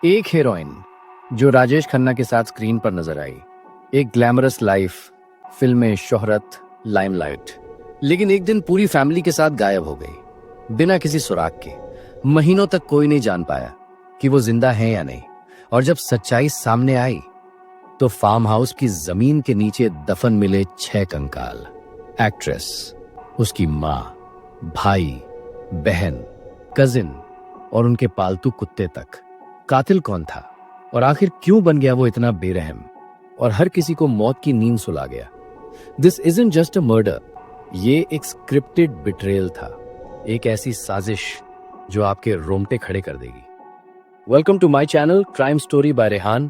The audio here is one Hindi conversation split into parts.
एक हीरोइन जो राजेश खन्ना के साथ स्क्रीन पर नजर आई, एक ग्लैमरस लाइफ, फिल्में, शोहरत, लाइमलाइट, लेकिन एक दिन पूरी फैमिली के साथ गायब हो गई बिना किसी सुराग के। महीनों तक कोई नहीं जान पाया कि वो जिंदा है या नहीं। और जब सच्चाई सामने आई तो फार्म हाउस की जमीन के नीचे दफन मिले 6 कंकाल। एक्ट्रेस, उसकी माँ, भाई, बहन, कजिन और उनके पालतू कुत्ते तक। कातिल कौन था और आखिर क्यों बन गया वो इतना बेरहम और हर किसी को मौत की नींद सुला गया? This isn't just a murder, ये एक स्क्रिप्टेड बिट्रेयल था, एक ऐसी साजिश जो आपके रोंगटे खड़े कर देगी। Welcome to my channel crime story by Rehan.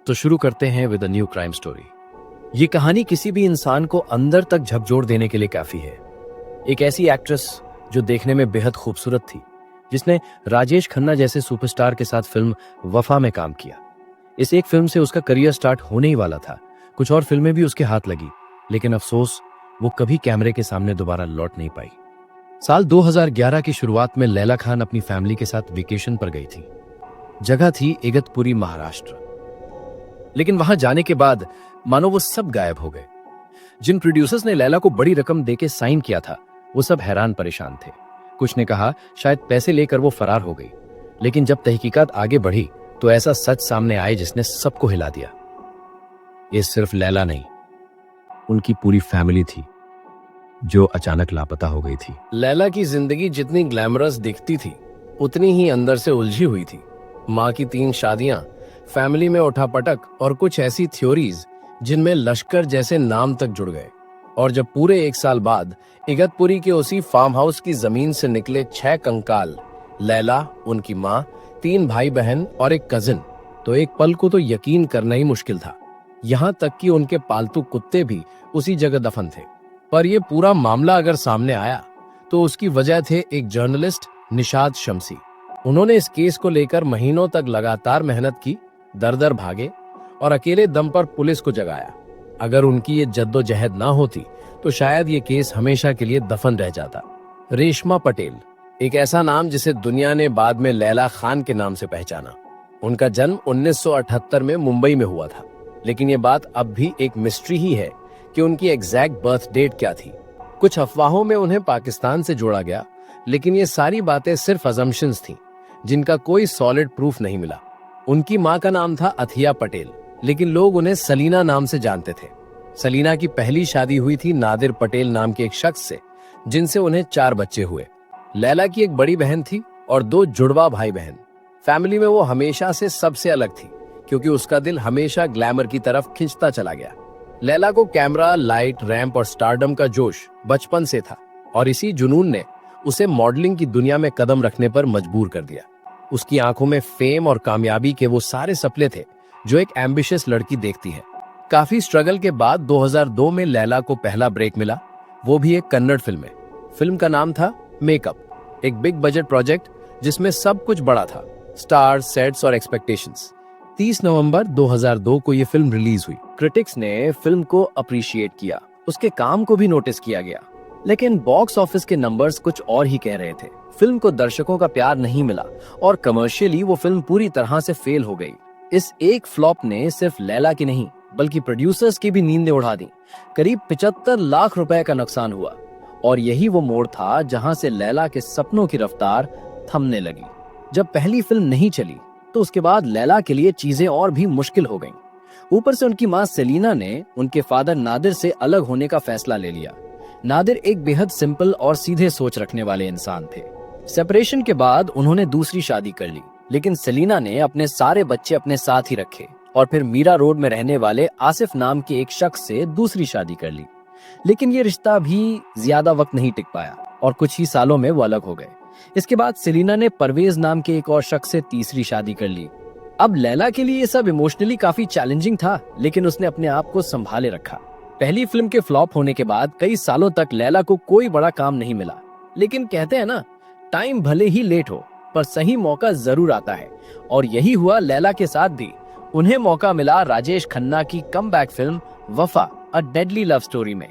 तो शुरू करते हैं with a new crime story. ये कहानी किसी भी इंसान को अंदर तक झकझोर देने के लिए काफी है। एक ऐसी एक्ट्रेस जो देखने में बेहद खूबसूरत थी, जिसने राजेश खन्ना जैसे सुपरस्टार के साथ फिल्म वफा में काम किया। इस एक फिल्म से उसका करियर स्टार्ट होने ही वाला था। कुछ और फिल्में भी उसके हाथ लगी, लेकिन अफसोस वो कभी कैमरे के सामने दोबारा लौट नहीं पाई। साल 2011 की शुरुआत में लैला खान अपनी फैमिली के साथ वेकेशन पर गई थी। जगह थी इगतपुरी, महाराष्ट्र। लेकिन वहां जाने के बाद मानो वो सब गायब हो गए। जिन प्रोड्यूसर्स ने लैला को बड़ी रकम देके साइन किया था, वो सब हैरान परेशान थे। कुछ ने कहा शायद पैसे लेकर वो फरार हो गई, लेकिन जब तहकीकात आगे बढ़ी तो ऐसा सच सामने आए जिसने सबको हिला दिया। ये सिर्फ लैला नहीं, उनकी पूरी फैमिली थी जो अचानक लापता हो गई थी। लैला की जिंदगी जितनी ग्लैमरस दिखती थी, उतनी ही अंदर से उलझी हुई थी। माँ की 3 शादियां, फैमिली में उठापटक और कुछ ऐसी थ्योरीज जिनमें लश्कर जैसे नाम तक जुड़ गए। और जब पूरे 1 साल बाद इगतपुरी के उसी फार्म हाउस की जमीन से निकले 6 कंकाल, लैला, उनकी माँ, 3 भाई बहन और एक कजिन, तो एक पल को तो यकीन करना ही मुश्किल था। यहाँ तक कि उनके पालतू कुत्ते भी उसी जगह दफन थे। पर यह पूरा मामला अगर सामने आया तो उसकी वजह थे एक जर्नलिस्ट, निशाद शम्सी। उन्होंने इस केस को लेकर महीनों तक लगातार मेहनत की, दर दर भागे और अकेले दम पर पुलिस को जगाया। अगर उनकी ये जद्दोजहद ना होती तो शायद ये केस हमेशा के लिए दफन रह जाता। रेशमा पटेल, एक ऐसा नाम जिसे दुनिया ने बाद में लैला खान के नाम से पहचाना। उनका जन्म 1978 में मुंबई में हुआ था, लेकिन ये बात अब भी एक मिस्ट्री ही है कि उनकी एग्जैक्ट बर्थ डेट क्या थी। कुछ अफवाहों में उन्हें पाकिस्तान से जोड़ा गया, लेकिन ये सारी बातें सिर्फ अजम्पशंस थीं, जिनका कोई सॉलिड प्रूफ नहीं मिला। उनकी माँ का नाम था अथिया पटेल, लेकिन लोग उन्हें सलीना नाम से जानते थे। सलीना की पहली शादी हुई थी नादिर पटेल नाम के एक शख्स से, जिनसे उन्हें 4 बच्चे हुए। लैला की एक बड़ी बहन थी और 2 जुड़वा भाई बहन। फैमिली में वो हमेशा से सबसे अलग थी, क्योंकि उसका दिल हमेशा ग्लैमर की तरफ खिंचता चला गया। लैला को कैमरा, लाइट, रैंप और स्टारडम का जोश बचपन से था, और इसी जुनून ने उसे मॉडलिंग की दुनिया में कदम रखने पर मजबूर कर दिया। उसकी आंखों में फेम और कामयाबी के वो सारे सपने थे जो एक एम्बिशियस लड़की देखती है। काफी स्ट्रगल के बाद 2002 में लैला को पहला ब्रेक मिला, वो भी एक कन्नड़ फिल्म में। फिल्म का नाम था मेकअप, एक बिग बजट प्रोजेक्ट जिसमें सब कुछ बड़ा था, स्टार्स, सेट्स और एक्सपेक्टेशंस। 30 नवंबर 2002 को ये फिल्म रिलीज हुई। क्रिटिक्स ने फिल्म को अप्रिशिएट किया, उसके काम को भी नोटिस किया गया, लेकिन बॉक्स ऑफिस के नंबर्स कुछ और ही कह रहे थे। फिल्म को दर्शकों का प्यार नहीं मिला और कमर्शियली वो फिल्म पूरी तरह से फेल हो गई। इस एक फ्लॉप ने सिर्फ लैला की नहीं, बल्कि प्रोड्यूसर्स की भी नींदें उड़ा दी। करीब 75 लाख रुपए का नुकसान हुआ, और यही वो मोड़ था जहां से लैला के सपनों की रफ्तार थमने लगी। जब पहली फिल्म नहीं चली तो उसके बाद लैला के लिए चीजें और भी मुश्किल हो गईं। ऊपर से उनकी मां सेलिना ने उनके फादर नादिर से अलग होने का फैसला ले लिया। नादिर एक बेहद सिंपल और सीधे सोच रखने वाले इंसान थे। सेपरेशन के बाद उन्होंने दूसरी शादी कर ली, लेकिन सेलिना ने अपने सारे बच्चे अपने साथ ही रखे और फिर मीरा रोड में रहने वाले आसिफ नाम के एक शख्स से दूसरी शादी कर ली। लेकिन ये रिश्ता भी ज्यादा वक्त नहीं टिक पाया और कुछ ही सालों में वो अलग हो गए। इसके बाद सेलिना ने परवेज नाम के एक और शख्स से तीसरी शादी कर ली। अब लैला के लिए ये सब इमोशनली काफी चैलेंजिंग था, लेकिन उसने अपने आप को संभाले रखा। पहली फिल्म के फ्लॉप होने के बाद कई सालों तक लैला को कोई बड़ा काम नहीं मिला, लेकिन कहते हैं ना, टाइम भले ही लेट हो पर सही मौका जरूर आता है, और यही हुआ लैला के साथ भी। उन्हें मौका मिला राजेश खन्ना की कमबैक फिल्म वफा, अ डेडली लव स्टोरी में।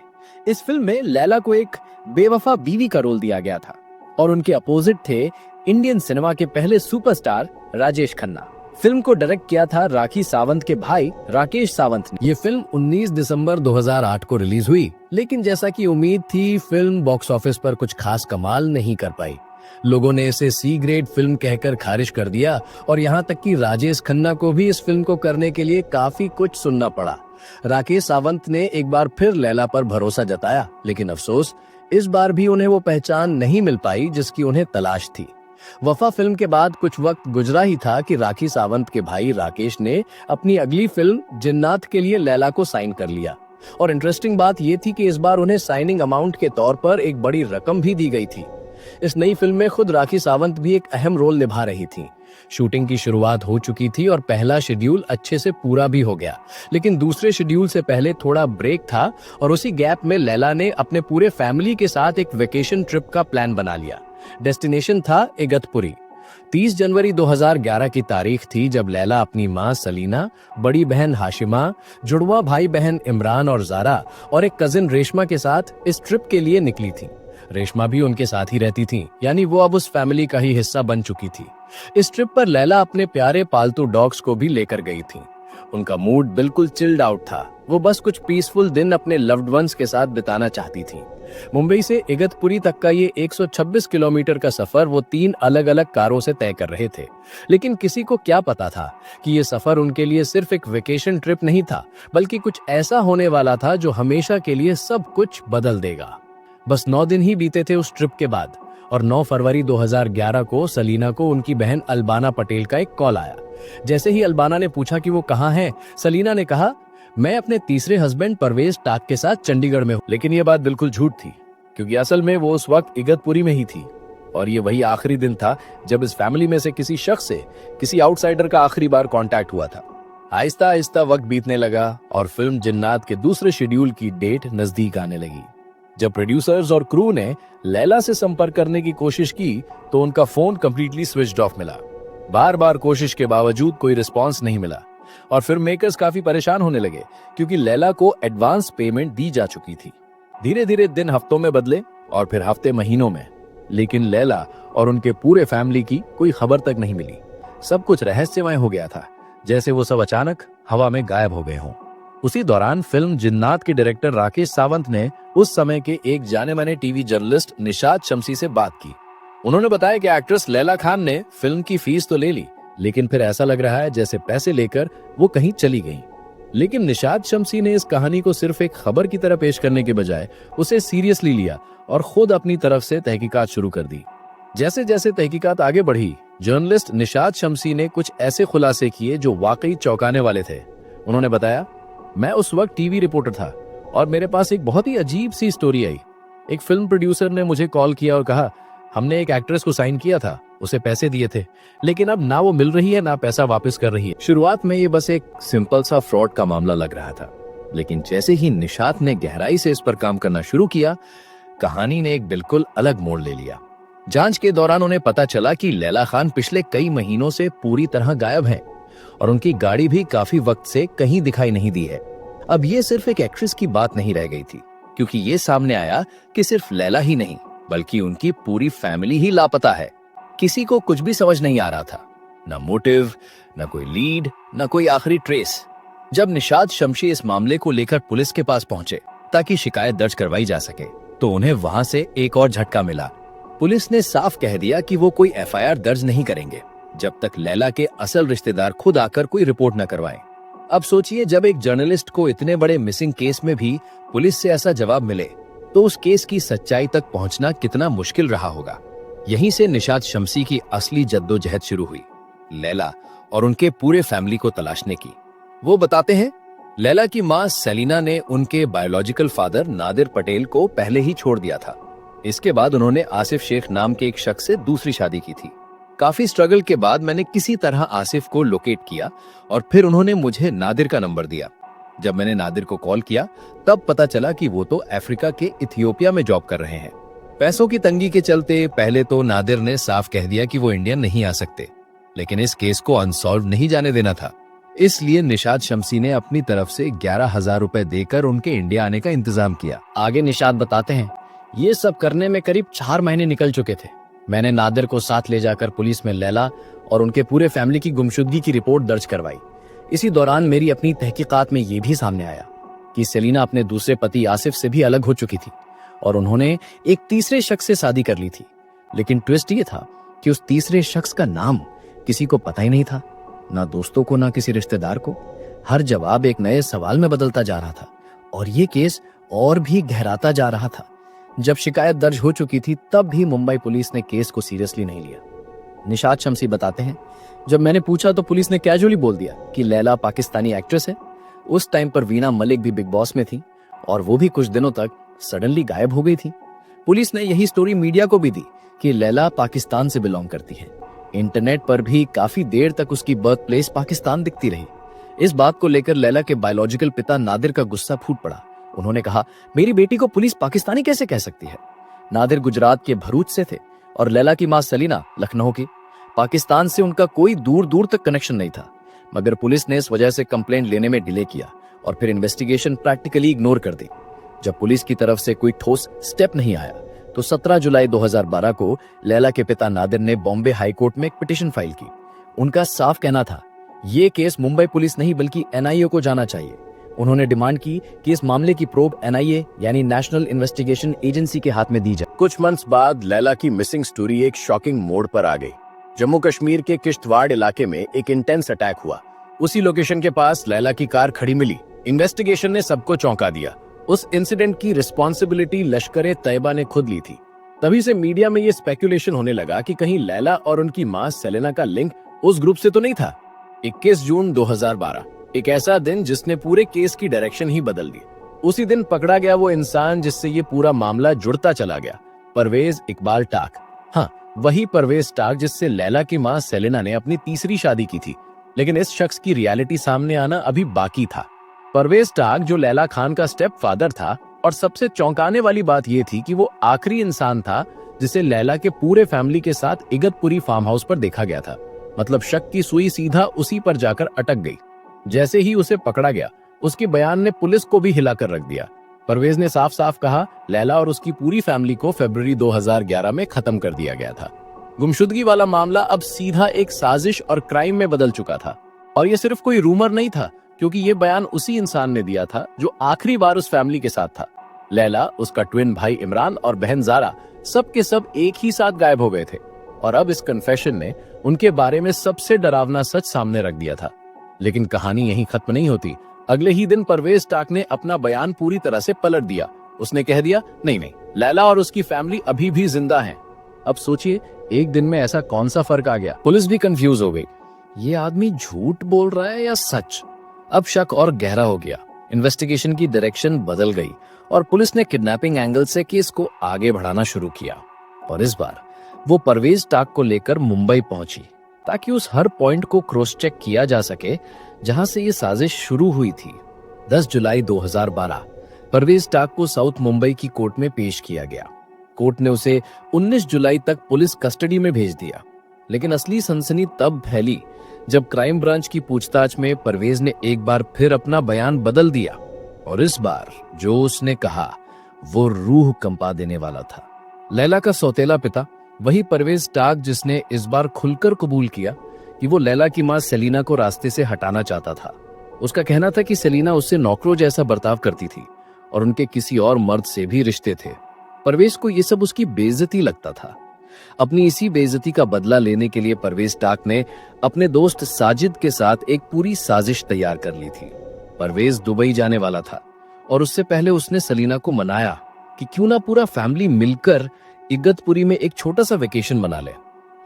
इस फिल्म में लैला को एक बेवफा बीवी का रोल दिया गया था और उनके अपोजिट थे इंडियन सिनेमा के पहले सुपरस्टार राजेश खन्ना। फिल्म को डायरेक्ट किया था राखी सावंत के भाई राकेश सावंत ने। ये फिल्म 19 दिसंबर 2008 को रिलीज हुई, लेकिन जैसा कि उम्मीद थी फिल्म बॉक्स ऑफिस पर कुछ खास कमाल नहीं कर पाई। लोगों ने इसे सी ग्रेड फिल्म कहकर खारिज कर दिया और यहाँ तक कि राजेश खन्ना को भी इस फिल्म को करने के लिए काफी कुछ सुनना पड़ा। राकेश सावंत ने एक बार फिर लैला पर भरोसा जताया, लेकिन अफसोस इस बार भी उन्हें वो पहचान नहीं मिल पाई जिसकी उन्हें तलाश थी। वफा फिल्म के बाद कुछ वक्त गुजरा ही था कि राखी सावंत के भाई राकेश ने अपनी अगली फिल्म जिन्नात के लिए लैला को साइन कर लिया। और इंटरेस्टिंग बात यह थी कि इस बार उन्हें साइनिंग अमाउंट के तौर पर एक बड़ी रकम भी दी गई थी। इस नई फिल्म में खुद राखी सावंत भी एक अहम रोल निभा रही थी। शूटिंग की शुरुआत हो चुकी थी और पहला शेड्यूल अच्छे से पूरा भी हो गया, लेकिन दूसरे शेड्यूल से पहले थोड़ा ब्रेक था और उसी गैप में लैला ने अपने पूरे फैमिली के साथ एक वेकेशन ट्रिप का प्लान बना लिया। डेस्टिनेशन था इगतपुरी। 30 जनवरी 2011 की तारीख थी जब लैला अपनी मां सलीना, बड़ी बहन हाशिमा, जुड़वा भाई बहन इमरान और जारा और एक कजिन रेशमा के साथ इस ट्रिप के लिए निकली थी। रेशमा भी उनके साथ ही रहती थी, यानी वो अब उस फैमिली का ही हिस्सा बन चुकी थी। इस ट्रिप पर लैला अपने प्यारे पालतू डॉग्स को भी लेकर गई थी। उनका मूड बिल्कुल चिल्ड आउट था। वो बस कुछ पीसफुल दिन अपने लव्ड वंस के साथ बिताना चाहती थी। मुंबई से इगतपुरी तक का ये 126 किलोमीटर का सफर वो 3 अलग अलग कारों से तय कर रहे थे, लेकिन किसी को क्या पता था कि ये सफर उनके लिए सिर्फ एक वेकेशन ट्रिप नहीं था, बल्कि कुछ ऐसा होने वाला था जो हमेशा के लिए सब कुछ बदल देगा। बस 9 दिन ही बीते थे उस ट्रिप के बाद और 9 फरवरी 2011 को सलीना को उनकी बहन अल्बाना पटेल का एक कॉल आया। जैसे ही अल्बाना ने पूछा कि वो कहाँ है, सलीना ने कहा, मैं अपने तीसरे हस्बैंड परवेज टाक के साथ चंडीगढ़ में हूँ। लेकिन ये बात बिल्कुल झूठ थी, क्योंकि असल में वो उस वक्त इगतपुरी में ही थी और ये वही आखिरी दिन था जब इस फैमिली में से किसी शख्स से किसी आउटसाइडर का आखिरी बार कांटेक्ट हुआ था। आहिस्ता आहिस्ता वक्त बीतने लगा और फिल्म जिन्नात के दूसरे शेड्यूल की डेट नजदीक आने लगी। जब प्रोड्यूसर्स और क्रू ने लैला से संपर्क करने की कोशिश की तो उनका फोन कंप्लीटली स्विच्ड ऑफ मिला। बार बार कोशिश के बावजूद कोई रिस्पांस नहीं मिला और फिल्म मेकर्स काफी परेशान होने लगे, क्योंकि लैला को एडवांस पेमेंट दी जा चुकी थी। धीरे धीरे दिन हफ्तों में बदले और फिर हफ्ते महीनों में, लेकिन लैला और उनके पूरे फैमिली की कोई खबर तक नहीं मिली। सब कुछ रहस्यमय हो गया था, जैसे वो सब अचानक हवा में गायब हो गए हों। उसी दौरान फिल्म जिन्नात के डायरेक्टर राकेश सावंत ने उस समय के एक जाने माने टीवी जर्नलिस्ट निशात शम्सी से बात की। उन्होंने बताया कि एक्ट्रेस लैला खान ने फिल्म की फीस तो ले ली, लेकिन फिर ऐसा लग रहा है जैसे पैसे लेकर वो कहीं चली गईं। लेकिन निशात शम्सी ने इस कहानी को सिर्फ एक खबर की तरह पेश करने के बजाय उसे सीरियसली लिया और खुद अपनी तरफ से तहकीकात शुरू कर दी। जैसे जैसे तहकीकात आगे बढ़ी, जर्नलिस्ट निशात शम्सी ने कुछ ऐसे खुलासे किए जो वाकई चौंकाने वाले थे। उन्होंने बताया, मैं उस वक्त टीवी रिपोर्टर था और मेरे पास एक बहुत ही अजीब सी स्टोरी आई। एक फिल्म प्रोड्यूसर ने मुझे कॉल किया और कहा, हमने एक एक्ट्रेस को साइन किया था, उसे पैसे दिए थे, लेकिन अब ना वो मिल रही है ना पैसा वापस कर रही है। शुरुआत में ये बस एक सिंपल सा फ्रॉड का मामला लग रहा था, लेकिन जैसे ही निशात ने गहराई से इस पर काम करना शुरू किया, कहानी ने एक बिल्कुल अलग मोड़ ले लिया। जांच के दौरान उन्हें पता चला कि लैला खान पिछले कई महीनों से पूरी तरह गायब है और उनकी गाड़ी भी काफी वक्त से कहीं दिखाई नहीं दी है। अब ये सिर्फ एक एक्ट्रेस की बात नहीं रह गई थी, क्योंकि ये सामने आया कि सिर्फ लैला ही नहीं बल्कि उनकी पूरी फैमिली ही लापता है। किसी को कुछ भी समझ नहीं आ रहा था, ना मोटिव, ना कोई लीड, ना कोई आखिरी ट्रेस। जब निशात शम्सी इस मामले को लेकर पुलिस के पास पहुंचे ताकि शिकायत दर्ज करवाई जा सके, तो उन्हें वहां से एक और झटका मिला। पुलिस ने साफ कह दिया कि वो कोई एफआईआर दर्ज नहीं करेंगे जब तक लैला के असल रिश्तेदार खुद आकर कोई रिपोर्ट न करवाएं। अब सोचिए, जब एक जर्नलिस्ट को इतने बड़े मिसिंग केस में भी पुलिस से ऐसा जवाब मिले, तो उस केस की सच्चाई तक पहुंचना कितना मुश्किल रहा होगा। यहीं से निशात शम्सी की असली जद्दोजहद शुरू हुई, लैला और उनके पूरे फैमिली को तलाशने की। वो बताते हैं, लैला की मां सेलिना ने उनके बायोलॉजिकल फादर नादिर पटेल को पहले ही छोड़ दिया था। इसके बाद उन्होंने आसिफ शेख नाम के एक शख्स से दूसरी शादी की थी। काफी स्ट्रगल के बाद मैंने किसी तरह आसिफ को लोकेट किया और फिर उन्होंने मुझे नादिर का नंबर दिया। जब मैंने नादिर को कॉल किया तब पता चला कि वो तो अफ्रीका के इथियोपिया में जॉब कर रहे हैं। पैसों की तंगी के चलते पहले तो नादिर ने साफ कह दिया कि वो इंडिया नहीं आ सकते, लेकिन इस केस को अनसॉल्व नहीं जाने देना था। इसलिए निशात शम्सी ने अपनी तरफ से 11,000 रुपए देकर उनके इंडिया आने का इंतजाम किया। आगे निशात बताते हैं, ये सब करने में करीब 4 महीने निकल चुके थे। मैंने नादिर को साथ ले जाकर पुलिस में लैला और उनके पूरे फैमिली की गुमशुदगी की रिपोर्ट दर्ज करवाई। इसी दौरान मेरी अपनी तहकीकात में यह भी सामने आया कि सेलिना अपने दूसरे पति आसिफ से भी अलग हो चुकी थी और उन्होंने एक तीसरे शख्स से शादी कर ली थी। लेकिन ट्विस्ट ये था कि उस तीसरे शख्स का नाम किसी को पता ही नहीं था, ना दोस्तों को ना किसी रिश्तेदार को। हर जवाब एक नए सवाल में बदलता जा रहा था और ये केस और भी गहराता जा रहा था। जब शिकायत दर्ज हो चुकी थी तब भी मुंबई पुलिस ने केस को सीरियसली नहीं लिया। निशात शम्सी बताते हैं, जब मैंने पूछा तो पुलिस ने कैजुअली बोल दिया कि लैला पाकिस्तानी एक्ट्रेस है। उस टाइम पर वीना मलिक भी बिग बॉस में थी और वो भी कुछ दिनों तक सडनली गायब हो गई थी। पुलिस ने यही स्टोरी मीडिया को भी दी कि लैला पाकिस्तान से बिलोंग करती है। इंटरनेट पर भी काफी देर तक उसकी बर्थ प्लेस पाकिस्तान दिखती रही। इस बात को लेकर लैला के बायोलॉजिकल पिता नादिर का गुस्सा फूट पड़ा। उन्होंने कहा, मेरी बेटी को पुलिस पाकिस्तानी कैसे कह सकती है। नादिर गुजरात के भरूच से थे और लैला की मां सलीना लखनऊ की। पाकिस्तान से उनका कोई दूर दूर तक कनेक्शन नहीं था, मगर पुलिस ने इस वजह से कंप्लेंट लेने में डिले किया और फिर इन्वेस्टिगेशन प्रैक्टिकली इग्नोर कर दी। जब पुलिस की तरफ से कोई ठोस स्टेप नहीं आया तो 17 जुलाई 2012 को लैला के पिता नादिर ने बॉम्बे हाई कोर्ट में एक पिटीशन फाइल की। उनका साफ कहना था, ये केस मुंबई पुलिस नहीं बल्कि एनआईए को जाना चाहिए। उन्होंने डिमांड की कि इस मामले की प्रोब एनआईए यानी नेशनल इन्वेस्टिगेशन एजेंसी के हाथ में दी जाए। कुछ मंथ्स बाद लैला की मिसिंग स्टोरी एक शॉकिंग मोड़ पर आ गई। जम्मू कश्मीर के किश्तवाड़ इलाके में एक इंटेंस अटैक हुआ। उसी लोकेशन के पास लैला की कार खड़ी मिली। इन्वेस्टिगेशन ने सबको चौंका दिया। उस इंसिडेंट की रिस्पॉन्सिबिलिटी लश्कर तैयबा ने खुद ली थी। तभी से मीडिया में ये स्पेकुलेशन होने लगा कि कहीं लैला और उनकी मां सेलेना का लिंक उस ग्रुप से तो नहीं था। 21 जून 2012, एक ऐसा दिन जिसने पूरे केस की डायरेक्शन ही बदल दी। उसी दिन पकड़ा गया वो इंसान जिससे ये पूरा मामला जुड़ता चला गया, परवेज इकबाल टाक। हाँ, वही परवेज टाक जिससे लैला की मां सेलेना ने अपनी तीसरी शादी की थी। लेकिन इस शख्स की रियलिटी सामने आना अभी बाकी था। परवेज टाक जो लैला खान का स्टेप फादर था, और सबसे चौंकाने वाली बात यह थी कि वो आखिरी इंसान था जिसे लैला के पूरे फैमिली के साथ इगतपुरी फार्म हाउस पर देखा गया था। मतलब शक की सुई सीधा उसी पर जाकर अटक गई। जैसे ही उसे पकड़ा गया, उसके बयान ने पुलिस को भी हिलाकर रख दिया। परवेज ने साफ साफ कहा, लैला और उसकी पूरी फैमिली को फरवरी 2011 में खत्म कर दिया गया था। गुमशुदगी वाला मामला अब सीधा एक साजिश और क्राइम में बदल चुका था। और ये सिर्फ कोई रूमर नहीं था, क्योंकि ये बयान उसी इंसान ने दिया था जो आखिरी बार उस फैमिली के साथ था। लैला, उसका ट्विन भाई इमरान और बहन जारा सब के सब एक ही साथ गायब हो गए थे। और अब इस कन्फेशन ने उनके बारे में सबसे डरावना सच सामने रख दिया था। लेकिन कहानी यहीं खत्म नहीं होती। अगले ही दिन परवेज टाक ने अपना बयान पूरी तरह से पलट दिया। उसने कह दिया, नहीं, लैला और उसकी फैमिली अभी भी जिंदा हैं। अब सोचिए, एक दिन में ऐसा कौन सा फर्क आ गया। पुलिस भी कंफ्यूज हो गई, ये आदमी झूठ बोल रहा है या सच। अब शक और गहरा हो गया। इन्वेस्टिगेशन की डायरेक्शन बदल गई और पुलिस ने किडनैपिंग एंगल से केस को आगे बढ़ाना शुरू किया। और इस बार वो परवेज टाक को लेकर मुंबई पहुंची ताकि उस हर पॉइंट को क्रॉस चेक किया जा सके जहां से ये साजिश शुरू हुई थी। 10 जुलाई 2012 परवेज टाक को साउथ मुंबई की कोर्ट में पेश किया गया। कोर्ट ने उसे 19 जुलाई तक पुलिस कस्टडी में भेज दिया। लेकिन असली सनसनी तब फैली जब क्राइम ब्रांच की पूछताछ में परवेज ने एक बार फिर अपना बयान बदल दिया। और इस बार जो उसने कहा वो रूह कंपा देने वाला था। लैला का सौतेला पिता, वही परवेज टाक जिसने इस बार खुलकर कबूल किया कि वो लैला की मां सेलिना को रास्ते से हटाना चाहता था। उसका कहना था कि सेलिना उससे नौकरों जैसा बर्ताव करती थी और उनके किसी और मर्द से भी रिश्ते थे। परवेज को ये सब उसकी बेइज्जती लगता था। अपनी इसी बेइज्जती का बदला लेने के लिए परवेज टाक ने अपने दोस्त साजिद के साथ एक पूरी साजिश तैयार कर ली थी। परवेज दुबई जाने वाला था और उससे पहले उसने सलीना को मनाया कि क्यों ना पूरा फैमिली मिलकर इगतपुरी में एक छोटा सा वेकेशन मना ले।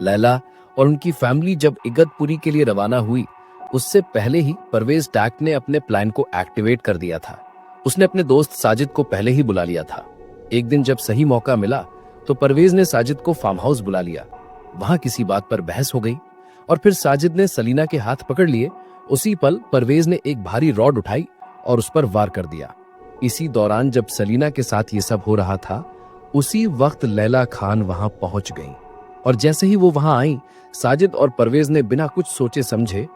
लैला और उनकी फैमिली जब इगतपुरी के लिए रवाना हुई, उससे पहले ही परवेज टाक ने अपने प्लान को एक्टिवेट कर दिया था। उसने अपने दोस्त साजिद को पहले ही बुला लिया था। एक दिन जब सही मौका मिला तो परवेज ने साजिद को फार्म हाउस बुला लिया। वहां किसी बात पर बहस हो गई और फिर साजिद ने सलीना के हाथ पकड़ लिए। उसी पल परवेज ने एक भारी रॉड उठाई और उस पर वार कर दिया। इसी दौरान जब सलीना के साथ ये सब हो रहा था, उसी वक्त लैला खान वहां पहुंच गई। और जैसे ही वो वहां आई, साजिद और परवेज ने बिना कुछ सोचे समझे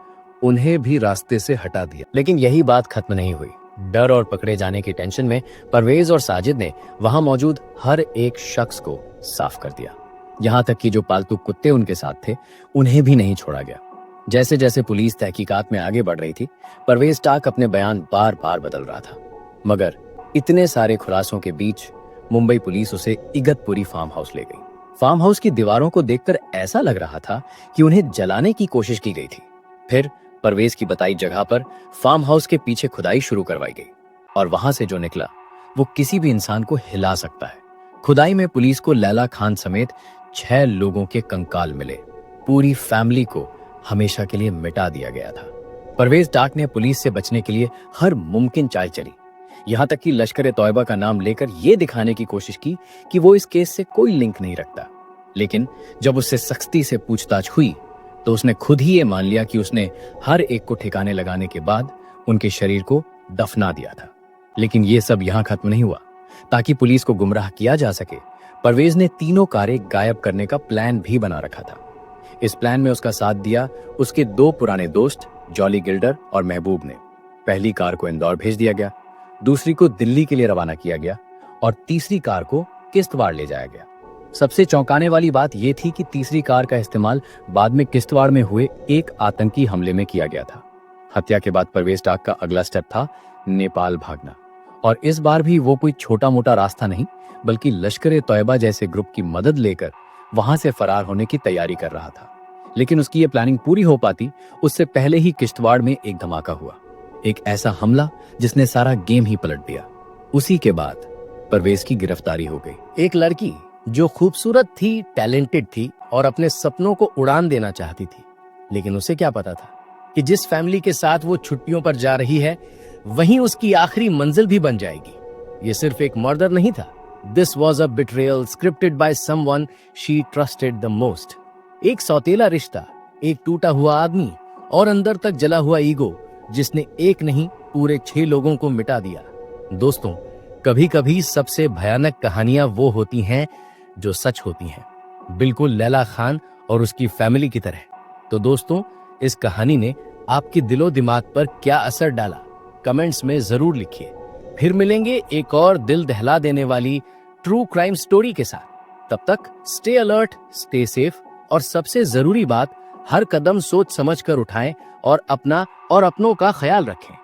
उन्हें भी रास्ते से हटा दिया। लेकिन यही बात खत्म नहीं हुई। डर और पकड़े जाने की टेंशन में परवेज और साजिद ने वहां मौजूद हर एक शख्स को साफ कर दिया। यहाँ तक कि जो पालतू कुत्ते उनके साथ थे उन्हें भी नहीं छोड़ा गया। जैसे जैसे पुलिस तहकीकात में आगे बढ़ रही थी, परवेज टाक अपने बयान बार बार बदल रहा था। मगर इतने सारे खुलासों के बीच मुंबई पुलिस उसे इगतपुरी फार्म हाउस ले गई। फार्म हाउस की दीवारों को देखकर ऐसा लग रहा था कि उन्हें जलाने की कोशिश की गई थी। फिर परवेज की बताई जगह पर फार्म हाउस के पीछे खुदाई शुरू करवाई गई और वहां से जो निकला वो किसी भी इंसान को हिला सकता है। खुदाई में पुलिस को लैला खान समेत 6 लोगों के कंकाल मिले। पूरी फैमिली को हमेशा के लिए मिटा दिया गया था। परवेज टाक ने पुलिस से बचने के लिए हर मुमकिन चाल चली, यहां तक कि लश्कर-ए-तौयबा का नाम लेकर यह दिखाने की कोशिश की कि वो इस केस से कोई लिंक नहीं रखता। लेकिन जब उससे सख्ती से पूछताछ हुई तो उसने खुद ही ये मान लिया कि उसने हर एक को ठिकाने लगाने के बाद उनके शरीर को दफना दिया था। लेकिन ये सब यहां खत्म नहीं हुआ। ताकि पुलिस को गुमराह किया जा सके, परवेज ने तीनों कारें गायब करने का प्लान भी बना रखा था। इस प्लान में उसका साथ दिया उसके 2 पुराने दोस्त जॉली गिल्डर और महबूब ने। पहली कार को इंदौर भेज दिया गया, दूसरी को दिल्ली के लिए रवाना किया गया और तीसरी कार को किश्तवाड़ ले जाया गया। सबसे चौंकाने वाली बात यह थी कि तीसरी कार का इस्तेमाल बाद में किश्तवाड़ में हुए एक आतंकी हमले में किया गया था। हत्या के बाद परवेज टाक का अगला स्टेप था नेपाल भागना। और इस बार भी वो कोई छोटा मोटा रास्ता नहीं, बल्कि लश्कर-ए-तौयबा जैसे ग्रुप की मदद लेकर वहां से फरार होने की तैयारी कर रहा था। लेकिन उसकी ये प्लानिंग पूरी हो पाती उससे पहले ही किश्तवाड़ में एक धमाका हुआ, एक ऐसा हमला जिसने सारा गेम ही पलट दिया। उसी के बाद परवेज की गिरफ्तारी हो गई। एक लड़की जो खूबसूरत थी, टैलेंटेड थी और अपने सपनों को उड़ान देना चाहती थी। लेकिन उसे क्या पता था कि जिस फैमिली के साथ वो छुट्टियों पर जा रही है वहीं उसकी आखिरी मंजिल भी बन जाएगी। ये सिर्फ एक मर्डर नहीं था, this was a betrayal scripted by someone she trusted the most. एक सौतेला रिश्ता, एक टूटा हुआ आदमी और अंदर तक जला हुआ ईगो जिसने एक नहीं पूरे 6 लोगों को मिटा दिया। दोस्तों, कभी कभी सबसे भयानक कहानियां वो होती हैं जो सच होती हैं, बिल्कुल लैला खान और उसकी फैमिली की तरह। तो दोस्तों, इस कहानी ने आपके दिलो दिमाग पर क्या असर डाला, कमेंट्स में जरूर लिखिए। फिर मिलेंगे एक और दिल दहला देने वाली ट्रू क्राइम स्टोरी के साथ। तब तक स्टे अलर्ट, स्टे सेफ और सबसे जरूरी बात, हर कदम सोच समझ कर उठाएं और अपना और अपनों का ख्याल रखें।